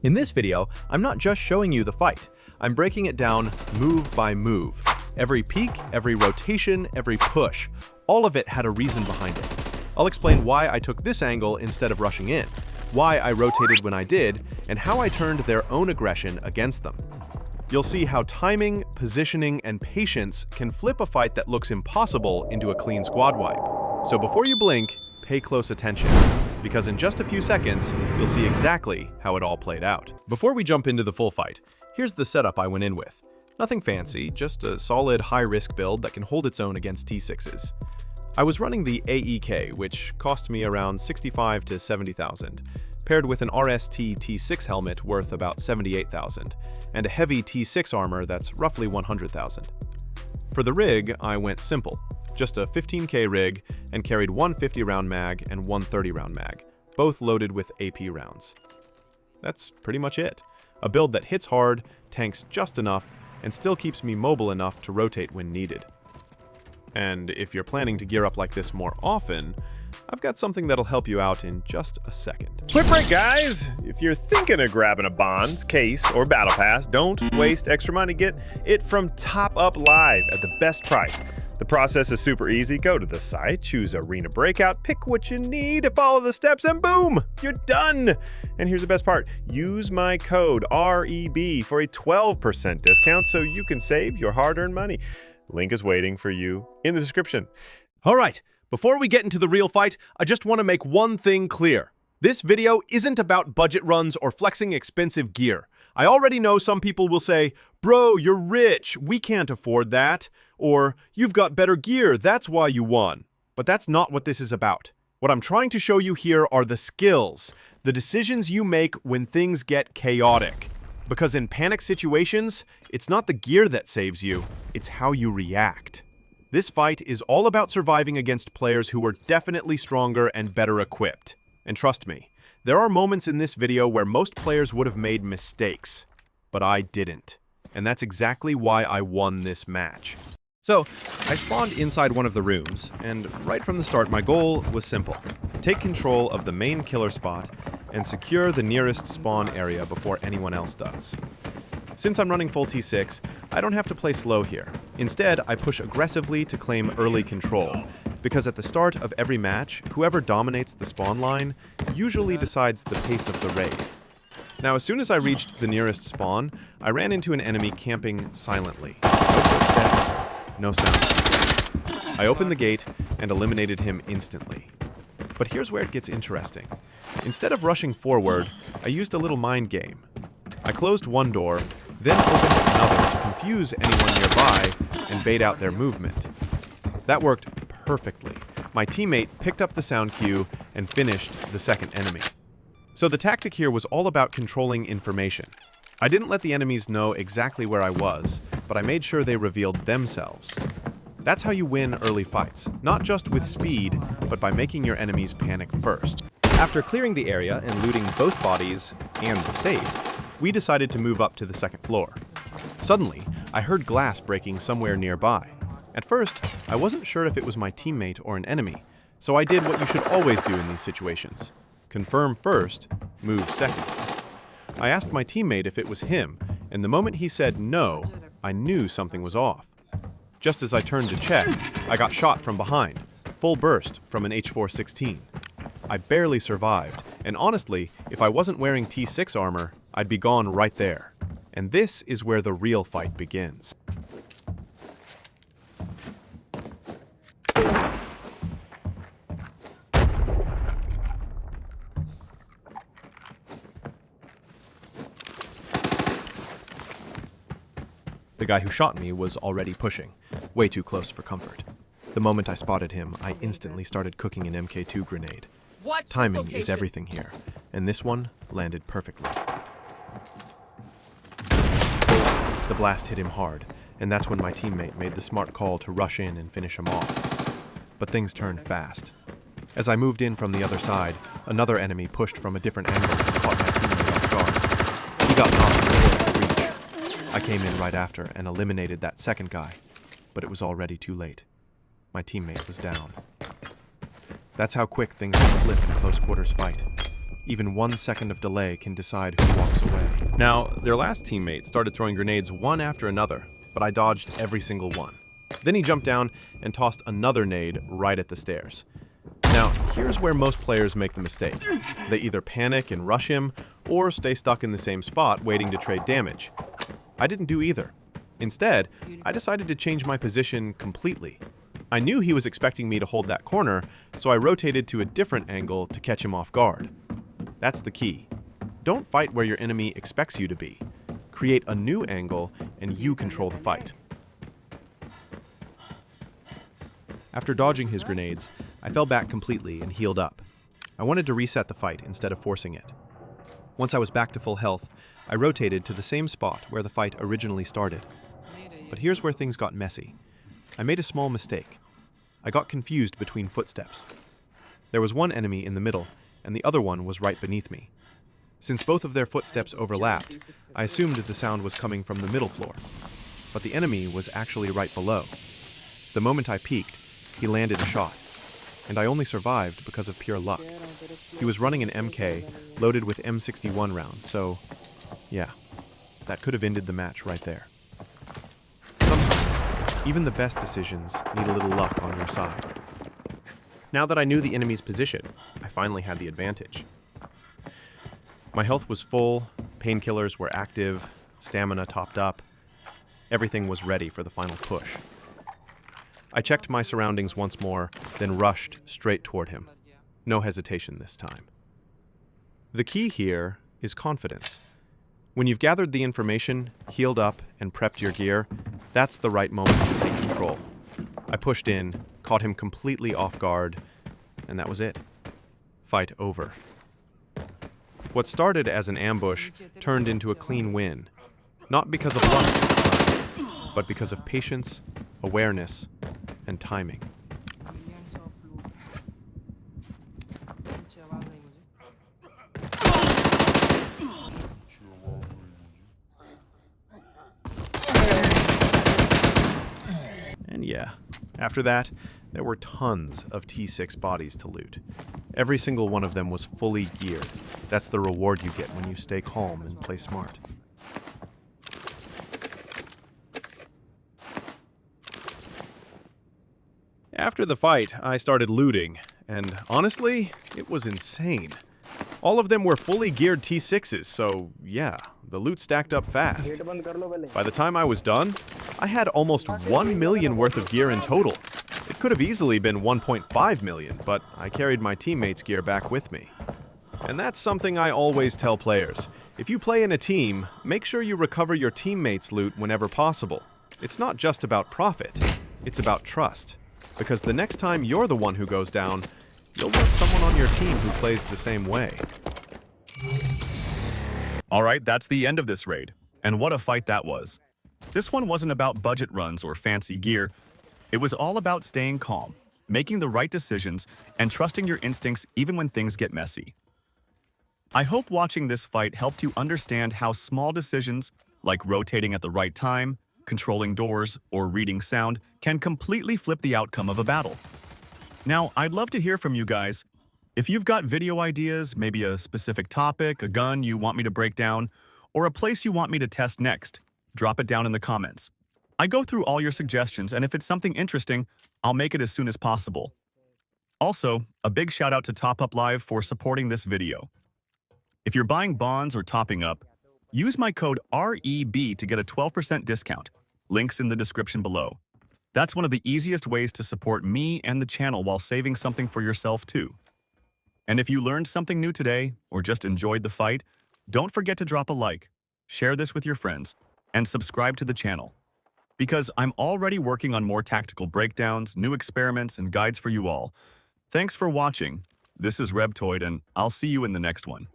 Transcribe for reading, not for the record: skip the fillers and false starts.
In this video, I'm not just showing you the fight. I'm breaking it down move by move. Every peek, every rotation, every push, all of it had a reason behind it. I'll explain why I took this angle instead of rushing in, why I rotated when I did, and how I turned their own aggression against them. You'll see how timing, positioning, and patience can flip a fight that looks impossible into a clean squad wipe. So before you blink, pay close attention, because in just a few seconds, you'll see exactly how it all played out. Before we jump into the full fight, here's the setup I went in with. Nothing fancy, just a solid high-risk build that can hold its own against T6s. I was running the AEK, which cost me around 65 to 70,000, paired with an RST T6 Helmet worth about 78,000, and a heavy T6 armor that's roughly 100,000. For the rig, I went simple. Just a 15k rig, and carried one 50-round mag and one 30-round mag, both loaded with AP rounds. That's pretty much it. A build that hits hard, tanks just enough, and still keeps me mobile enough to rotate when needed. And if you're planning to gear up like this more often, I've got something that'll help you out in just a second. Quick break, guys! If you're thinking of grabbing a Bonds, case, or Battle Pass, don't waste extra money. Get it from Top Up Live at the best price. The process is super easy. Go to the site, choose Arena Breakout, pick what you need, follow the steps, and boom! You're done! And here's the best part. Use my code REB for a 12% discount so you can save your hard-earned money. Link is waiting for you in the description. Alright, before we get into the real fight, I just want to make one thing clear. This video isn't about budget runs or flexing expensive gear. I already know some people will say, "Bro, you're rich, we can't afford that," or "You've got better gear, that's why you won." But that's not what this is about. What I'm trying to show you here are the skills, the decisions you make when things get chaotic. Because in panic situations, it's not the gear that saves you, it's how you react. This fight is all about surviving against players who are definitely stronger and better equipped. And trust me, there are moments in this video where most players would have made mistakes, but I didn't. And that's exactly why I won this match. So, I spawned inside one of the rooms, and right from the start my goal was simple. Take control of the main killer spot and secure the nearest spawn area before anyone else does. Since I'm running full T6, I don't have to play slow here. Instead, I push aggressively to claim early control, because at the start of every match, whoever dominates the spawn line usually decides the pace of the raid. Now, as soon as I reached the nearest spawn, I ran into an enemy camping silently. No footsteps, no sound. I opened the gate and eliminated him instantly. But here's where it gets interesting. Instead of rushing forward, I used a little mind game. I closed one door, then opened another to confuse anyone nearby and bait out their movement. That worked perfectly. My teammate picked up the sound cue and finished the second enemy. So the tactic here was all about controlling information. I didn't let the enemies know exactly where I was, but I made sure they revealed themselves. That's how you win early fights, not just with speed, but by making your enemies panic first. After clearing the area and looting both bodies and the safe, we decided to move up to the second floor. Suddenly, I heard glass breaking somewhere nearby. At first, I wasn't sure if it was my teammate or an enemy, so I did what you should always do in these situations. Confirm first, move second. I asked my teammate if it was him, and the moment he said no, I knew something was off. Just as I turned to check, I got shot from behind, full burst from an H416. I barely survived, and honestly, if I wasn't wearing T6 armor, I'd be gone right there. And this is where the real fight begins. The guy who shot me was already pushing, way too close for comfort. The moment I spotted him, I instantly started cooking an MK2 grenade. Timing is everything here, and this one landed perfectly. The blast hit him hard, and that's when my teammate made the smart call to rush in and finish him off. But things turned fast. As I moved in from the other side, another enemy pushed from a different angle and caught my teammate off guard. He got knocked before I could reach. I came in right after and eliminated that second guy, but it was already too late. My teammate was down. That's how quick things can flip in a close quarters fight. Even 1 second of delay can decide who walks away. Now, their last teammate started throwing grenades one after another, but I dodged every single one. Then he jumped down and tossed another nade right at the stairs. Now, here's where most players make the mistake. They either panic and rush him, or stay stuck in the same spot waiting to trade damage. I didn't do either. Instead, I decided to change my position completely. I knew he was expecting me to hold that corner, so I rotated to a different angle to catch him off guard. That's the key. Don't fight where your enemy expects you to be. Create a new angle, and you control the fight. After dodging his grenades, I fell back completely and healed up. I wanted to reset the fight instead of forcing it. Once I was back to full health, I rotated to the same spot where the fight originally started. But here's where things got messy. I made a small mistake. I got confused between footsteps. There was one enemy in the middle, and the other one was right beneath me. Since both of their footsteps overlapped, I assumed the sound was coming from the middle floor. But the enemy was actually right below. The moment I peeked, he landed a shot, and I only survived because of pure luck. He was running an MK loaded with M61 rounds, so yeah, that could have ended the match right there. Sometimes, even the best decisions need a little luck on your side. Now that I knew the enemy's position, I finally had the advantage. My health was full, painkillers were active, stamina topped up. Everything was ready for the final push. I checked my surroundings once more, then rushed straight toward him. No hesitation this time. The key here is confidence. When you've gathered the information, healed up, and prepped your gear, that's the right moment to take control. I pushed in, caught him completely off guard, and that was it. Fight over. What started as an ambush turned into a clean win. Not because of luck this time, but because of patience, awareness, and timing. And yeah, after that, there were tons of T6 bodies to loot. Every single one of them was fully geared. That's the reward you get when you stay calm and play smart. After the fight, I started looting, and honestly, it was insane. All of them were fully geared T6s, so yeah, the loot stacked up fast. By the time I was done, I had almost 1 million worth of gear in total. It could have easily been 1.5 million, but I carried my teammates' gear back with me. And that's something I always tell players. If you play in a team, make sure you recover your teammates' loot whenever possible. It's not just about profit, it's about trust. Because the next time you're the one who goes down, you'll want someone on your team who plays the same way. Alright, that's the end of this raid. And what a fight that was. This one wasn't about budget runs or fancy gear. It was all about staying calm, making the right decisions, and trusting your instincts even when things get messy. I hope watching this fight helped you understand how small decisions, like rotating at the right time, controlling doors, or reading sound, can completely flip the outcome of a battle. Now, I'd love to hear from you guys. If you've got video ideas, maybe a specific topic, a gun you want me to break down, or a place you want me to test next, drop it down in the comments. I go through all your suggestions, and if it's something interesting, I'll make it as soon as possible. Also, a big shout out to Top Up Live for supporting this video. If you're buying bonds or topping up, use my code REB to get a 12% discount. Links in the description below. That's one of the easiest ways to support me and the channel while saving something for yourself too. And if you learned something new today, or just enjoyed the fight, don't forget to drop a like, share this with your friends, and subscribe to the channel. Because I'm already working on more tactical breakdowns, new experiments, and guides for you all. Thanks for watching. This is Rebtoid, and I'll see you in the next one.